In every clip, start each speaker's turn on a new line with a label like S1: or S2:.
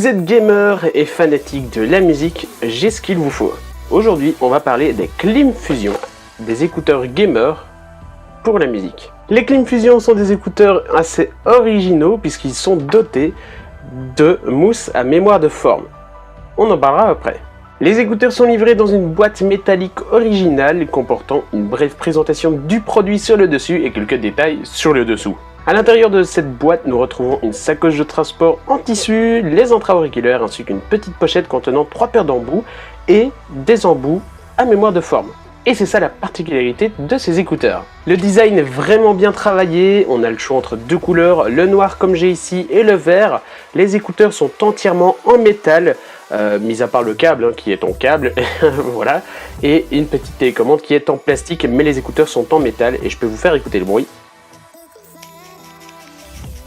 S1: Vous êtes gamer et fanatique de la musique, j'ai ce qu'il vous faut. Aujourd'hui, on va parler des Klim Fusion, des écouteurs gamer pour la musique. Les Klim Fusion sont des écouteurs assez originaux puisqu'ils sont dotés de mousse à mémoire de forme. On en parlera après. Les écouteurs sont livrés dans une boîte métallique originale comportant une brève présentation du produit sur le dessus et quelques détails sur le dessous. À l'intérieur de cette boîte, nous retrouvons une sacoche de transport en tissu, les intra-auriculaires ainsi qu'une petite pochette contenant 3 paires d'embouts et des embouts à mémoire de forme. Et c'est ça la particularité de ces écouteurs. Le design est vraiment bien travaillé, on a le choix entre deux couleurs, le noir comme j'ai ici et le vert. Les écouteurs sont entièrement en métal, mis à part le câble qui est en câble, voilà. Et une petite télécommande qui est en plastique, mais les écouteurs sont en métal et je peux vous faire écouter le bruit.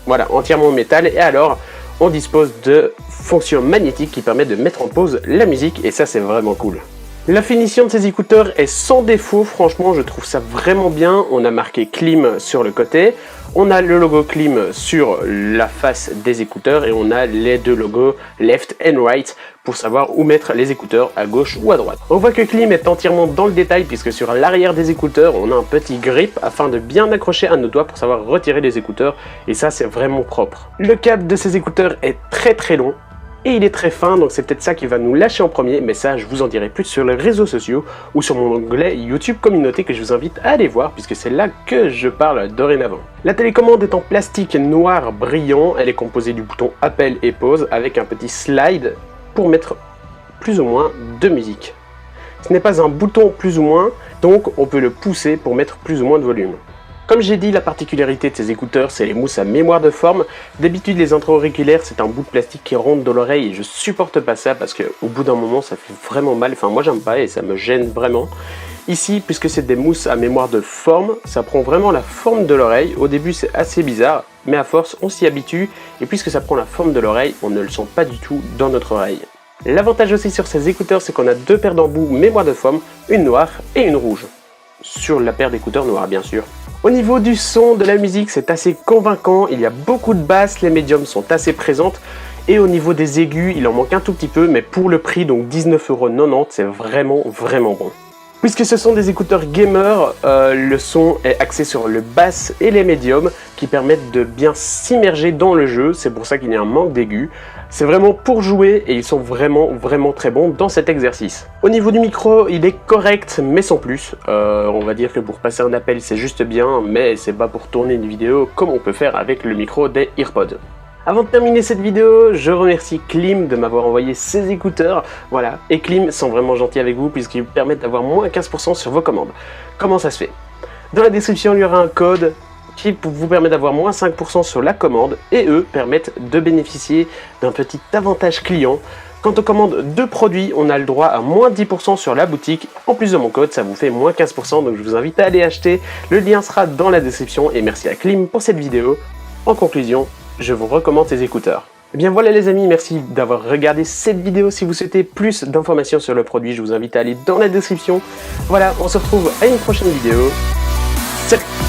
S1: Voilà, entièrement en métal, et alors on dispose de fonctions magnétiques qui permettent de mettre en pause la musique, et ça c'est vraiment cool. La finition de ces écouteurs est sans défaut, franchement je trouve ça vraiment bien. On a marqué Klim sur le côté, on a le logo Klim sur la face des écouteurs et on a les deux logos left and right pour savoir où mettre les écouteurs, à gauche ou à droite. On voit que Klim est entièrement dans le détail puisque sur l'arrière des écouteurs on a un petit grip afin de bien accrocher à nos doigts pour savoir retirer les écouteurs, et ça c'est vraiment propre. Le câble de ces écouteurs est très long. Et il est très fin, donc c'est peut-être ça qui va nous lâcher en premier, mais ça je vous en dirai plus sur les réseaux sociaux ou sur mon onglet YouTube Communauté que je vous invite à aller voir puisque c'est là que je parle dorénavant. La télécommande est en plastique noir brillant, elle est composée du bouton appel et pause avec un petit slide pour mettre plus ou moins de musique. Ce n'est pas un bouton plus ou moins, donc on peut le pousser pour mettre plus ou moins de volume. Comme j'ai dit, la particularité de ces écouteurs, c'est les mousses à mémoire de forme. D'habitude, les intra-auriculaires, c'est un bout de plastique qui rentre dans l'oreille et je supporte pas ça parce qu'au bout d'un moment, ça fait vraiment mal. Enfin, moi, j'aime pas et ça me gêne vraiment. Ici, puisque c'est des mousses à mémoire de forme, ça prend vraiment la forme de l'oreille. Au début, c'est assez bizarre, mais à force, on s'y habitue. Et puisque ça prend la forme de l'oreille, on ne le sent pas du tout dans notre oreille. L'avantage aussi sur ces écouteurs, c'est qu'on a deux paires d'embouts mémoire de forme, une noire et une rouge. Sur la paire d'écouteurs noirs, bien sûr. Au niveau du son de la musique, c'est assez convaincant, il y a beaucoup de basses, les médiums sont assez présentes, et au niveau des aigus, il en manque un tout petit peu, mais pour le prix, donc 19,90 €, c'est vraiment bon. Puisque ce sont des écouteurs gamer, le son est axé sur le bass et les médiums qui permettent de bien s'immerger dans le jeu, c'est pour ça qu'il y a un manque d'aigus. C'est vraiment pour jouer et ils sont vraiment très bons dans cet exercice. Au niveau du micro, il est correct mais sans plus. On va dire que pour passer un appel c'est juste bien, mais c'est pas pour tourner une vidéo comme on peut faire avec le micro des AirPods. Avant de terminer cette vidéo, je remercie Klim de m'avoir envoyé ces écouteurs. Voilà, et Klim sont vraiment gentils avec vous puisqu'ils permettent d'avoir moins 15% sur vos commandes. Comment ça se fait? Dans la description, il y aura un code qui vous permet d'avoir moins 5% sur la commande et eux permettent de bénéficier d'un petit avantage client. Quand on commande deux produits, on a le droit à moins 10% sur la boutique. En plus de mon code, ça vous fait moins 15%, donc je vous invite à aller acheter. Le lien sera dans la description et merci à Klim pour cette vidéo. En conclusion, je vous recommande ces écouteurs. Et bien voilà les amis, merci d'avoir regardé cette vidéo. Si vous souhaitez plus d'informations sur le produit, je vous invite à aller dans la description. Voilà, on se retrouve à une prochaine vidéo. Salut!